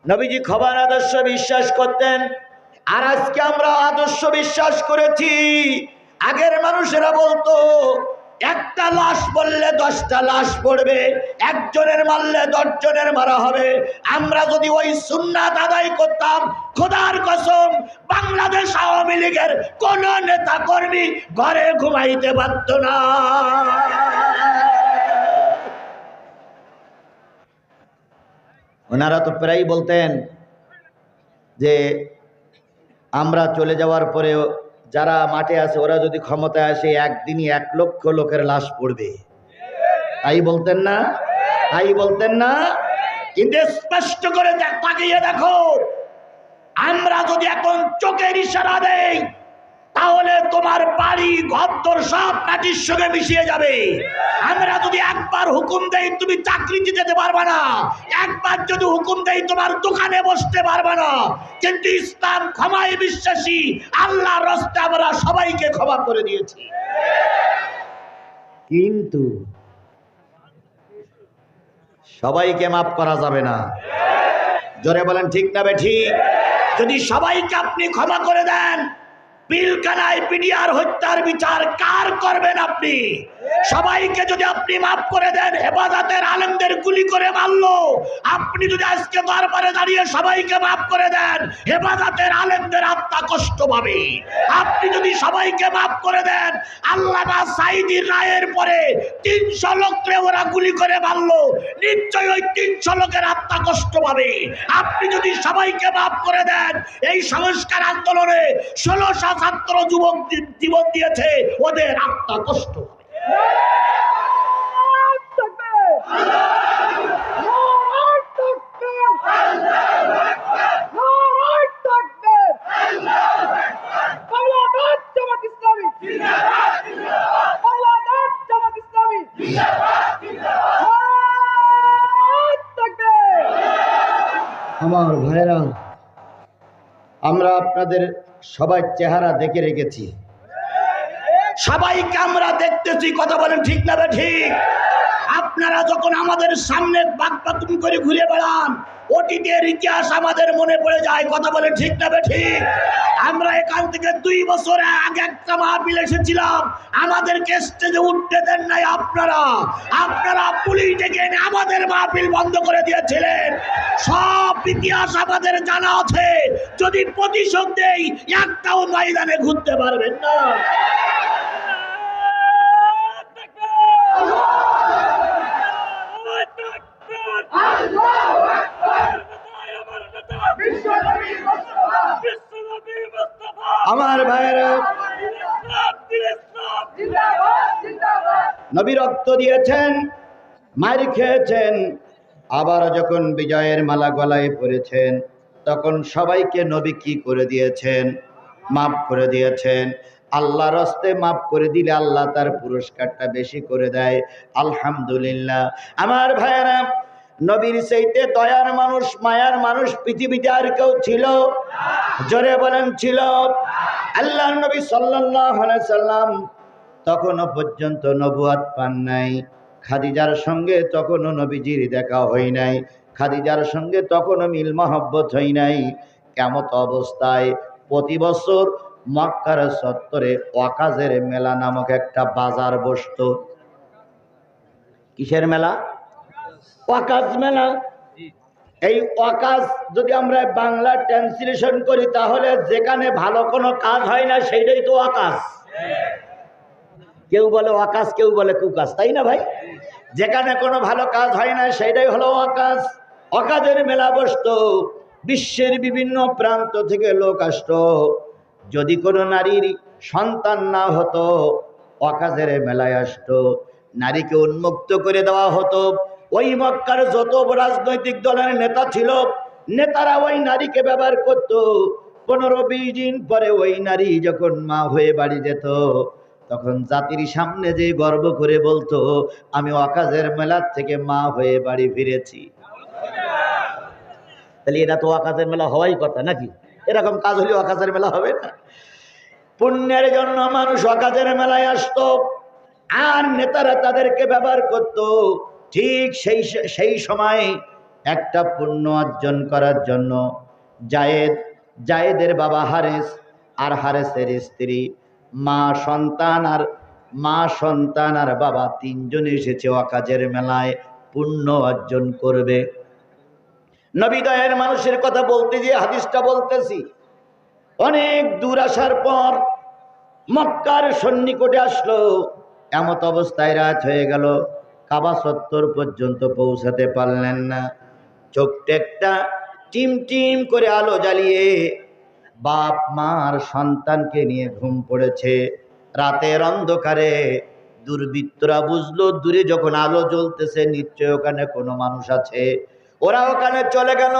নবীজি খবর আদর্শ বিশ্বাস করতেন, আর আজকে আমরা আদর্শ বিশ্বাস করেছি। আগের মানুষেরা বলতো একটা লাশ বললে 10টা লাশ পড়বে, একজনের মারলে 10 জনের মারা হবে। আমরা যদি ওই সুন্নাত আদায় করতাম, খোদার কসম বাংলাদেশ আওয়ামী লীগের কোন নেতা কর্মী ঘরে ঘুমাইতে পারত না। ওনারা তো প্রায়ই বলতেন যে আমরা চলে যাওয়ার পরে যারা মাঠে আছে ওরা যদি ক্ষমতায় আসে একদিনই 1 লক্ষ লোকের লাশ পড়বে। তাই বলতেন না? তাই বলতেন না? কিন্তু স্পষ্ট করে তাকিয়ে দেখো, আমরা যদি এখন চোখের ইশারা দেই তাহলে তোমার বাড়ি ঘরদোর সব মাটির সঙ্গে মিশিয়ে যাবে। আমরা যদি একবার হুকুম দেই তুমি চাকরিতে যেতে পারবে না, একবার যদি হুকুম দেই তোমার দোকানে বসতে পারবে না। কিন্তু ইসলাম ক্ষমায় বিশ্বাসী, আল্লাহর রাস্তায় আমরা সবাইকে ক্ষমা করে দিয়েছি। কিন্তু সবাইকে মাফ করা যাবে না। জোরে বলেন ঠিক না বেঠিক? যদি সবাইকে আপনি ক্ষমা করে দেন, পিলখানায় পিডিআর হত্যার বিচার কার করবেন আপনি? সবাইকে যদি আপনি মাফ করে দেন, হেফাজতের আলেমদের গুলি করে মারলো, আপনি যদি আজকে দরবারে দাঁড়িয়ে সবাইকে মাফ করে দেন, হেফাজতের আলেমদের আত্মা কষ্ট পাবে। আপনি যদি সবাইকে মাফ করে দেন, আল্লামা সাঈদীর রায়ের পরে 300 লোককে ওরা গুলি করে মারলো, নিশ্চয়ই ওই 300 লোকের আত্মা কষ্ট পাবে। আপনি যদি সবাইকে মাফ করে দেন, এই সংস্কার আন্দোলনে 1600 ছাত্র যুবক জীবন দিয়েছে, ওদের আত্মা কষ্ট পাবে। আমার ভাইরা, আমরা আপনাদের সবাই চেহারা দেখে রেখেছি, সবাইকে আমরা দেখতেছি। কথা বলেন ঠিক না ঠিক? আপনারা যখন আমাদের সামনে বাকবাতুম করে ঘুরে বেড়ান, অতীতের ইতিহাস আমাদের মনে পড়ে যায়। কথা বলেন ঠিক না ঠিক? আমরা এখান থেকে 2 বছর আগে একটা মাহফিল এসেছিলাম, আমাদেরকে স্টেজে উঠতে দেন নাই আপনারা পুলিশ ডেকে এনে আমাদের মাহফিল বন্ধ করে দিয়েছিলেন। সব ইতিহাস আমাদের জানা আছে। যদি প্রতিশোধ দেই, একটাও ময়দানে ঘুরতে পারবেন না। আমার ভাইরা, নবী রক্ত দিয়েছেন, মার খেয়েছেন, আবার যখন বিজয়ের মালা গলায় পরেছেন তখন সবাইকে নবী কি করে দিয়েছেন? মাফ করে দিয়েছেন। আল্লাহর রাস্তায় মাফ করে দিলে আল্লাহ তার পুরস্কারটা বেশি করে দেয়। আলহামদুলিল্লাহ। আমার ভাইরা, নবীর চাইতে দয়ার মানুষ, মায়ার মানুষ পৃথিবীতে আর কেউ ছিল? জোরে বলেন ছিল? আল্লাহর নবী সাল্লাল্লাহু আলাইহি সাল্লাম তখনও পর্যন্ত নবুয়ত পান নাই। খাদিজার সঙ্গে তখনও নবীজির দেখা হয় নাই, খাদিজার সঙ্গে তখনও মিল মহব্বত হয় নাই। কিয়ামত অবস্থায় প্রতি বছর মক্কার চত্বরে ওয়াকাজের মেলা নামক একটা বাজার বসতো। কিসের মেলা? ওয়াকাজ মেলা। এই ওয়াকাজ যদি আমরা বাংলা ট্রান্সলেশন করি তাহলে যেখানে ভালো কোনো কাজ হয় না সেইটাই তো ওয়াকাজ। কেউ বলে ওয়াকাজ, কেউ বলে কুকাজ, তাই না ভাই? যেখানে কোনো ভালো কাজ হয় না সেইটাই হলো ওয়াকাজ। ওয়াকাজের মেলা বসতো, বিশ্বের বিভিন্ন প্রান্ত থেকে লোক আসতো। যদি কোনো নারীর সন্তান না হতো ওয়াকাজের মেলায় আসতো, নারীকে উন্মুক্ত করে দেওয়া হতো। ওই মক্কার যত রাজনৈতিক দলের নেতা ছিল, নেতারা ওই নারীকে ব্যবহার করত। 15-20 দিন পরে ওই নারী যখন মা হয়ে বাড়ি যেত, তখন জাতির সামনে যে গর্ব করে বলতো, আমি ওয়াকাজের মেলা থেকে মা হয়ে বাড়ি ফিরেছি। তাহলে এটা তো ওয়াকাজের মেলা হওয়াই কথা নাকি? এরকম কাজ হলে ওয়াকাজের মেলা হবে না? পুণ্যের জন্য মানুষ ওয়াকাজের মেলায় আসতো, আর নেতারা তাদেরকে ব্যবহার করত। ঠিক সেই সময় একটা পুণ্য অর্জন করার জন্য জায়েদের বাবা হারেস আর হারেসের স্ত্রী মা সন্তান আর বাবা তিনজন এসেছে ওয়াকাজের মেলায় পুণ্য অর্জন করবে। নবী দয়ার মানুষের কথা বলতে যে হাদিসটা বলতেছি, অনেক দূর আসার পর মক্কার সন্নিকটে আসলো, এমত অবস্থায় রাত হয়ে গেল, কাবা চত্বর পর্যন্ত পৌঁছাতে পারলেন না। চোখটা একটা টিম টিম করে আলো জ্বালিয়ে বাপ মার সন্তানকে নিয়ে ঘুম পড়েছে। রাতের অন্ধকারে দুর্বৃত্তরা বুঝলো দূরে যখন আলো জ্বলতেছে নিশ্চয় ওখানে কোনো মানুষ আছে। ওরা ওখানে চলে গেল,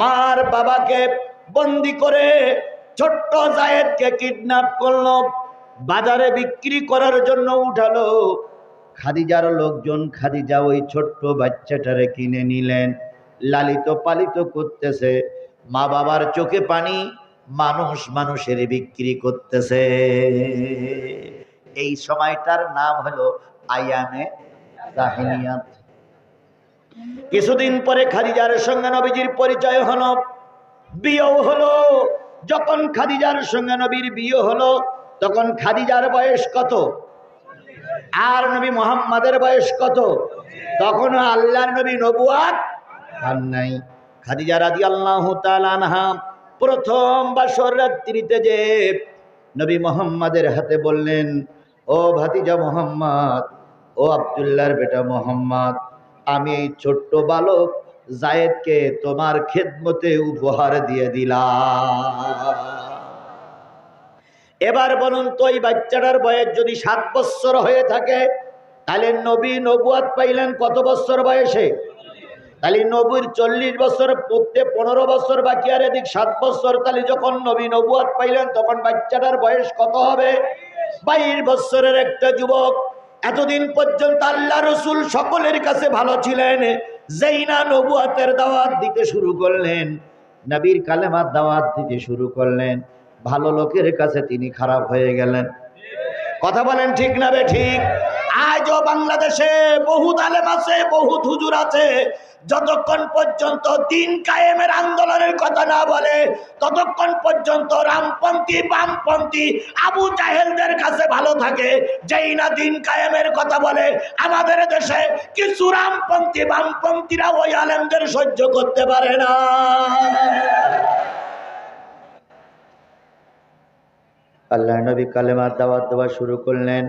মার বাবাকে বন্দি করে ছোট্ট জায়েদকে কিডন্যাপ করলো, বাজারে বিক্রি করার জন্য উঠালো। খাদিজার লোকজন খাদিজা ওই ছোট্ট বাচ্চাটারে কিনে নিলেন, লালিত পালিত করতেছে। মা বাবার চোখে পানি, মানুষ মানুষের বিক্রি করতেছে। এই সময়টার নাম হলো আয়ামে জাহিলিয়াত। কিছুদিন পরে খাদিজার সঙ্গে নবীজির পরিচয় হলো, বিয়েও হলো। যখন খাদিজার সঙ্গে নবীর বিয়ে হলো তখন খাদিজার বয়স কত আর নবী মুহাম্মাদের বয়স কত? তখন আল্লাহর নবী নবুয়াত পান নাই। খাদিজা রাদিয়াল্লাহু তাআলা আনহা প্রথম বাসর রাত্রিতে যে নবী মুহাম্মাদের হাতে বললেন, ও ভাতিজা মুহাম্মদ, ও আব্দুল্লাহর বেটা মুহাম্মদ, আমি এই ছোট্ট বালক জায়েদকে তোমার খেদমতে উপহার দিয়ে দিলাম। এবার বলুন তো, এই বাচ্চাটার বয়স যদি 7 বছর হয়ে থাকে তাহলে নবী নবুয়াত পাইলেন কত বছর বয়সে? তাহলে নবীর 40 বছর পড়তে 15 বছর বাকি, আর এদিক 7 বছর। তাহলে যখন নবী নবুয়াত পাইলেন তখন বাচ্চাটার বয়স কত হবে? 22 বছরের একটা যুবক। এতদিন পর্যন্ত আল্লাহ রসুল সকলের কাছে ভালো ছিলেন, যেই না নবুয়াতের দাওয়াত দিতে শুরু করলেন, নবীর কালেমার দাওয়াত দিতে শুরু করলেন, ভালো লোকের কাছে তিনি খারাপ হয়ে গেলেন। কথা বলেন ঠিক না বে ঠিক? আজও বাংলাদেশে বহুত আলেম আছে, বহুত হুজুর আছে, যতক্ষণ পর্যন্ত দিন কায়েমের আন্দোলনের কথা না বলে ততক্ষণ পর্যন্ত রামপন্থী বামপন্থী আবু জাহেলদের কাছে ভালো থাকে। যেই না দিন কায়েমের কথা বলে আমাদের দেশে কিছু রামপন্থী বামপন্থীরা ওই আলেমদের সহ্য করতে পারে না। আল্লাহ নবী কালেমার দাওয়াত দেওয়া শুরু করলেন।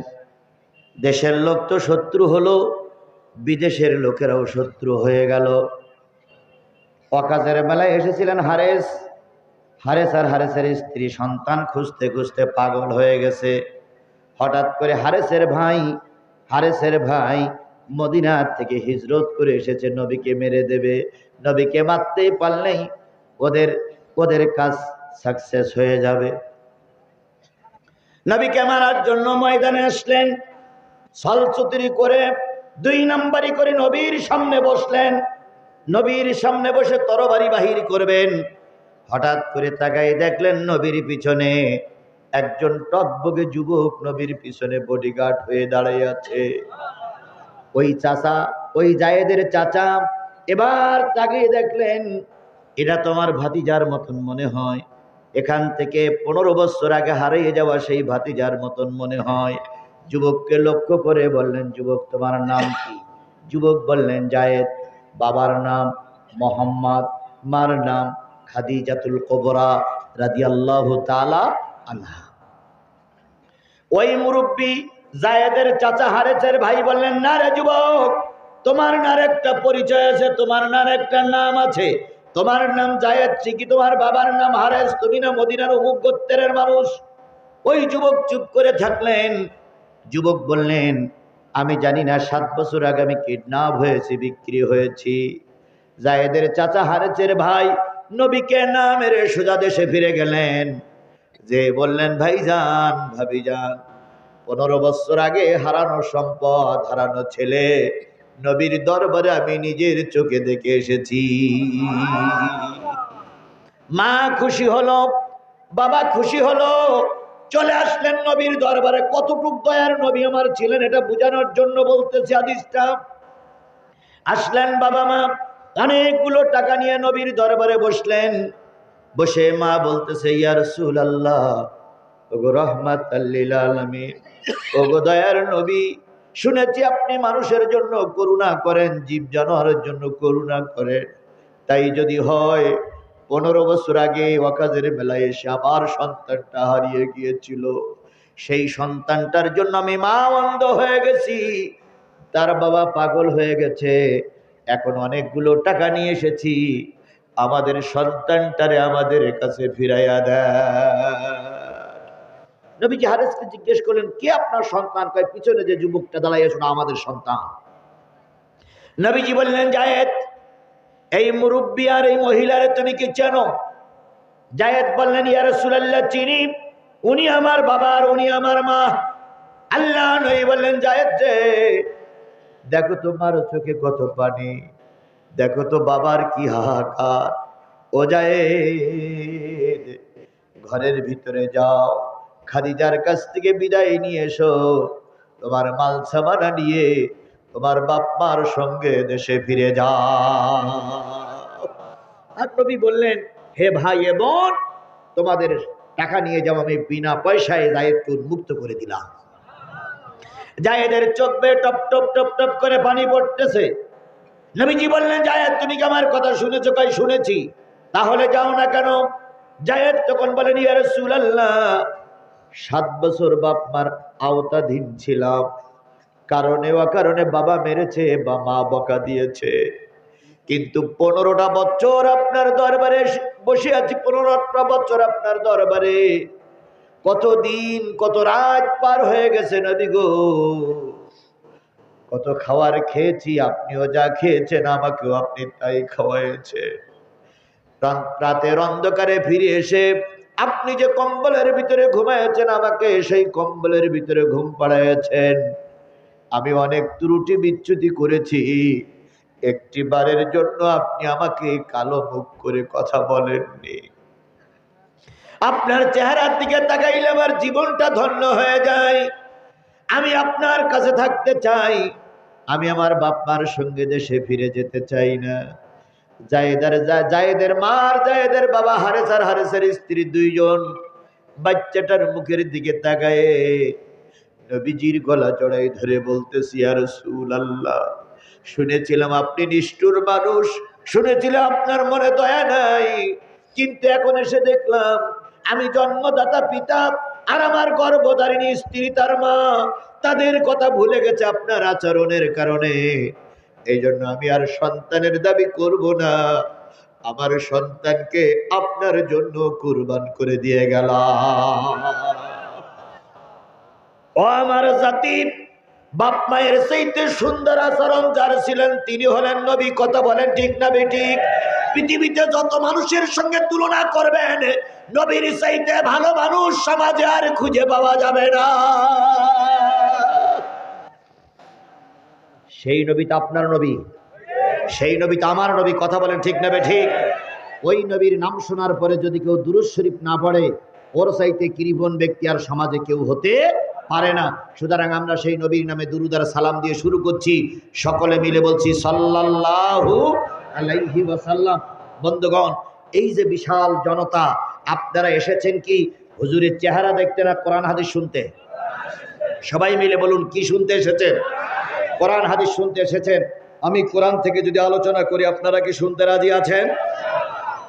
দেশের লোক তো শত্রু হলো, বিদেশের লোকেরাও শত্রু হয়ে গেল। ওয়াকাজের বেলায় এসেছিলেন হারেস আর হারেসের স্ত্রী সন্তান খুঁজতে খুঁজতে পাগল হয়ে গেছে। হঠাৎ করে হারেসের ভাই মদিনার থেকে হিজরত করে এসেছে, নবীকে মেরে দেবে। নবীকে মারতেই পারলেই ওদের কাজ সাকসেস হয়ে যাবে। নবীকে মারার জন্য ময়দানে আসলেন, ছলছুতরি করে 2 নাম্বারি করে নবীর সামনে বসলেন। নবীর সামনে বসে তরবারি বাহির করবেন। হঠাৎ করে তাকায় দেখলেন নবীর পিছনে একজন টকবগে যুবক নবীর পিছনে বডিগার্ড হয়ে দাঁড়িয়ে আছে। ওই চাচা, ওই জায়েদের চাচা। এবার তাকিয়ে দেখলেন, এটা তোমার ভাতিজার মতন মনে হয়, এখান থেকে 15 বছর আগে হারিয়ে যাওয়া সেই ভাতিজার মতন মনে হয়। যুবককে লক্ষ্য করে বললেন, যুবক তোমার নাম কি? যুবক বললেন জায়েদ। বাবার নাম মোহাম্মদ, মার নাম খাদিজাতুল কুবরা রাদিয়াল্লাহু তাআলা আনহা। ওই মুরব্বী জায়েদের চাচা হারেসের ভাই বললেন, না রে যুবক, তোমার নার একটা পরিচয় আছে, তোমার নার একটা নাম আছে। তোমার নাম জায়েদ ঠিকই, তোমার বাবার নাম হারেস, তুমি না মদিনার অমুক গোত্রের মানুষ। ওই যুবক চুপ করে থাকলেন। যুবক বললেন, আমি জানি না, 7 বছর আগে আমি কিডন্যাপ হয়েছি, বিক্রি হয়েছি। জায়েদের চাচা হারেসের ভাই নবীকে না মেরে সোজা দেশে ফিরে গেলেন, যে বললেন, ভাইজান ভাবিজান, 15 বছর আগে হারানো সম্পদ, হারানো ছেলে নবীর দরবারে আমি নিজের চোখে দেখে এসেছি। মা খুশি হলো, বাবা খুশি হলো, চলে আসলেন নবীর দরবারে। কতটুক দয়ার নবী আমার ছিলেন এটা বোঝানোর জন্য বলতেছি হাদিসটা। আসলেন বাবা মা, অনেকগুলো টাকা নিয়ে নবীর দরবারে বসলেন। বসে মা বলতেছে, ইয়া রাসূলুল্লাহ, ওগো রাহমাতাল লিল আলামিন, ওগো দয়ার নবী, শুনেছি আপনি মানুষের জন্য করুণা করেন, জীব জানোয়ারের জন্য করুণা করেন। তাই যদি হয়, 15 বছর আগে ওয়াকাজের বেলায় এসে আমার সন্তানটা হারিয়ে গিয়েছিল, সেই সন্তানটার জন্য আমি মা অন্ধ হয়ে গেছি, তার বাবা পাগল হয়ে গেছে, এখন অনেকগুলো টাকা নিয়ে এসেছি, আমাদের সন্তানটারে আমাদের কাছে ফিরাইয়া দেয়। নবীজি হারেসকে জিজ্ঞেস করলেন, কে আপনার সন্তান? কয়, পিছনে যে যুবকটা দাঁড়াইয়া শোনা আমাদের সন্তান। নবীজি বললেন, জায়েদ, এই মুরব্বী আর এই মহিলারে তুমি কি চেনো? জায়েদ বললেন, ইয়া রাসূলুল্লাহ, চিনি, উনি আমার বাবা আর উনি আমার মা। আল্লাহ নবী বললেন, জায়েদ রে, দেখো তোমার চোখে কত পানি, দেখো তো বাবার কি হাহাকার। ও জায়েদ, ঘরের ভিতরে যাও, খাদিজার কাছ থেকে বিদায় নিয়ে এসো, তোমার মাল সামানা নিয়ে তোমার বাপ মার সঙ্গে দেশে ফিরে যাও। আর নবী বললেন, হে ভাই এ বোন, তোমাদের টাকা নিয়ে যাও, আমি বিনা পয়সায় জায়েদকে মুক্ত করে দিলাম। জায়েদের চোখ বেয়ে টপ টপ টপ টপ করে পানি পড়তেছে। নবীজি বললেন, জায়েদ তুমি কি আমার কথা শুনেছো? কই, শুনেছি। তাহলে যাও না কেন? জায়েদ তখন বলেন, ইয়া রাসূলুল্লাহ, 7 বছর বাপ মার আওতাধীন ছিলাম, কারণে অকারণে বাবা মেরেছে বা মা বকা দিয়েছে, কিন্তু 15টা বছর আপনার দরবারে বসে আছি, 15টা বছর আপনার দরবারে, কত দিন কত রাত পার হয়ে গেছে নবী গো, কত খাবার খেয়েছি, আপনিও যা খেয়েছেন আমাকেও আপনি তাই খাওয়াইছে। রাতের অন্ধকারে ফিরে এসে আপনি যে কম্বলের ভিতরে ঘুমাইছেন, আমাকে সেই কম্বলের ভিতরে ঘুম পাড়াইছেন। আমি অনেক ত্রুটি বিচ্যুতি করেছি, একটি বারের জন্য আপনি আমাকে কালো মুখ করে কথা বলেননি। আপনার চেহারার দিকে তাকাইলে আমার জীবনটা ধন্য হয়ে যায়। আমি আপনার কাছে থাকতে চাই, আমি আমার বাপ মার সঙ্গে দেশে ফিরে যেতে চাই না। জায়েদের মার জায়েদের বাবা হারেস আর হারেসের স্ত্রী দুইজন বাচ্চাটার মুখের দিকে তাকায়ে নবীজির গলা জড়াই ধরে বলতেছি, ইয়া রাসূলুল্লাহ, শুনেছিলাম আপনি নিষ্ঠুর মানুষ, শুনেছিলাম আপনার মনে দয়া নাই, কিন্তু এখন এসে দেখলাম আমি জন্মদাতা পিতা আর আমার গর্ভধারিণী স্ত্রী তার মা, তাদের কথা ভুলে গেছে আপনার আচরণের কারণে। এই জন্য আমি আর সন্তানের দাবি করব না, আমার সন্তানকে আপনার জন্য কুরবান করে দিয়ে গেলাম। ও আমার জাতি, বাপ মায়ের চাইতে সুন্দর আচরণ যার ছিলেন তিনি হলেন নবী। কথা বলেন ঠিক না বেঠিক? পৃথিবীতে যত মানুষের সঙ্গে তুলনা করবেন, নবীর চাইতে ভালো মানুষ সমাজে আর খুঁজে পাওয়া যাবে না। সেই নবী তো আপনার নবী, সেই নবী তো আমার নবী। কথা বলেন ঠিক না বেঠিক? ওই নবীর নাম শোনার পরে যদি কেউ দুরূদ শরীফ না পড়ে, ওর চাইতে কৃপণ ব্যক্তি আর সমাজে কেউ হতে পারে না। সুতরাং আমরা সেই নবীর নামে দুরূদ আর সালাম দিয়ে শুরু করছি, সকলে মিলে বলছি সাল্লাল্লাহু আলাইহি ওয়াসাল্লাম। বন্ধুগণ, এই যে বিশাল জনতা, আপনারা এসেছেন কি হুজুরের চেহারা দেখতে না কোরআন হাদিস শুনতে? সবাই মিলে বলুন, কি শুনতে এসেছেন? কোরআন হাদিস শুনতে এসেছেন। আমি কোরআন থেকে যদি আলোচনা করি, আপনারা কি শুনতে রাজি আছেন?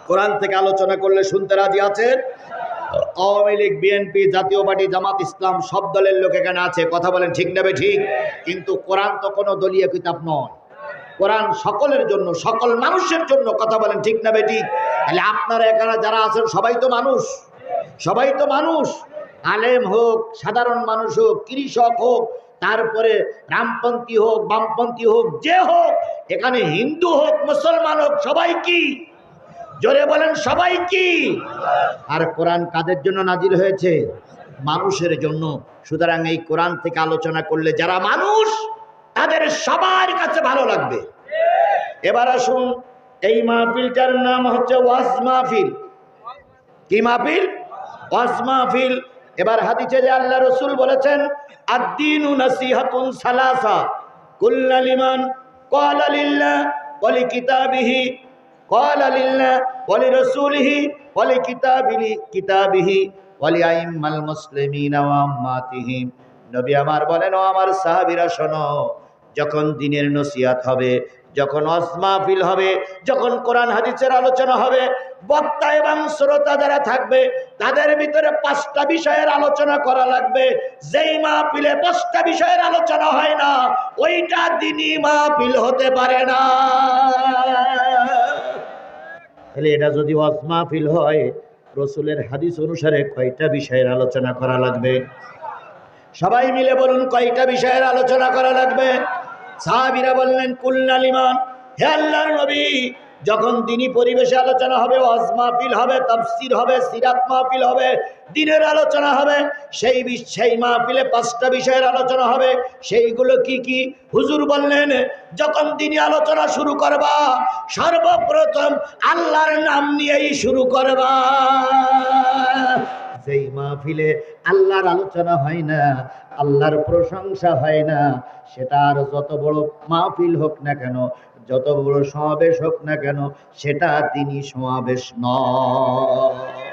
কোরআন থেকে আলোচনা করলে শুনতে রাজি আছেন? আওয়ামী লীগ, বিএনপি, জাতীয় পার্টি, জামাত ইসলাম সব দলের লোক এখানে আছে। কথা বলেন ঠিক না ঠিক? কিন্তু কোরআন তো কোনো দলীয় কিতাব নয়, কোরআন সকলের জন্য, সকল মানুষের জন্য। কথা বলেন ঠিক না ঠিক? তাহলে আপনারা এখানে যারা আছেন সবাই তো মানুষ, সবাই তো মানুষ। আলেম হোক, সাধারণ মানুষ হোক, কৃষক হোক, তারপরে রামপন্থী হোক, বামপন্থী হোক, যে হোক, এখানে হিন্দু হোক, মুসলমান হোক, সবাই কি? জোরে বলেন, সবাই কি? আর কোরআন কাদের জন্য নাজিল হয়েছে? মানুষের জন্য। সুতরাং এই কোরআন থেকে আলোচনা করলে যারা মানুষ, তাদের সবার কাছে ভালো লাগবে। এবার আসুন, এই মাহফিলটার নাম হচ্ছে ওয়াজ মাহফিল। কি মাহফিল? ওয়াজ মাহফিল। এবার হাদিসে যে আল্লাহ রাসূল বলেছেন, আদ-দীনু নাসিহাতুন সালাসা কুল্লা লিমান ক্বালা লিল্লাহ ওয়ালিকিতাবিহি ক্বালা লিল্লাহ ওয়ালিরাসূলিহি ওয়ালিকিতাবিহি ওয়ালিআইম্মাল মুসলিমিনা ওয়া উম্মাতিহিম। নবী আমার বলেন, ও আমার সাহাবীরা শোনো, যখন দ্বীনের নসিহত হবে, যখন ওয়াজ মাহফিল হবে, যখন কোরআন হাদিসের আলোচনা হবে, বক্তা এবং শ্রোতা যারা থাকবে তাদের ভিতরে 5টা বিষয়ের আলোচনা করা লাগবে। যেই মাহফিলে 5টা বিষয়ের আলোচনা হয় না, ওইটা দ্বীনি মাহফিল হতে পারে না। তাহলে এটা যদি ওয়াজ মাহফিল হয়, রাসূলের হাদিস অনুসারে কয়টা বিষয়ের আলোচনা করা লাগবে? সবাই মিলে বলুন, কয়টা বিষয়ের আলোচনা করা লাগবে? সাহাবীরা বললেন, কুলনা লিমান, হে আল্লাহর নবী, যখন দ্বীনি পরিবেশে আলোচনা হবে, ওয়াজ মাহফিল হবে, তাফসীর হবে, সিরাত মাহফিল হবে, দ্বীনের আলোচনা হবে, সেই মাহফিলে 5টা বিষয়ের আলোচনা হবে। সেইগুলো কি কি? হুজুর বললেন, যখন দ্বীনি আলোচনা শুরু করবা, সর্বপ্রথম আল্লাহর নাম নিয়েই শুরু করবা। যেই মাহফিলে আল্লাহর আলোচনা হয় না, আল্লাহর প্রশংসা হয় না, সেটা আর যত বড় মাহফিল হোক না কেন, যত বড় সমাবেশ হোক না কেন, সেটা দ্বীনি সমাবেশ নয়।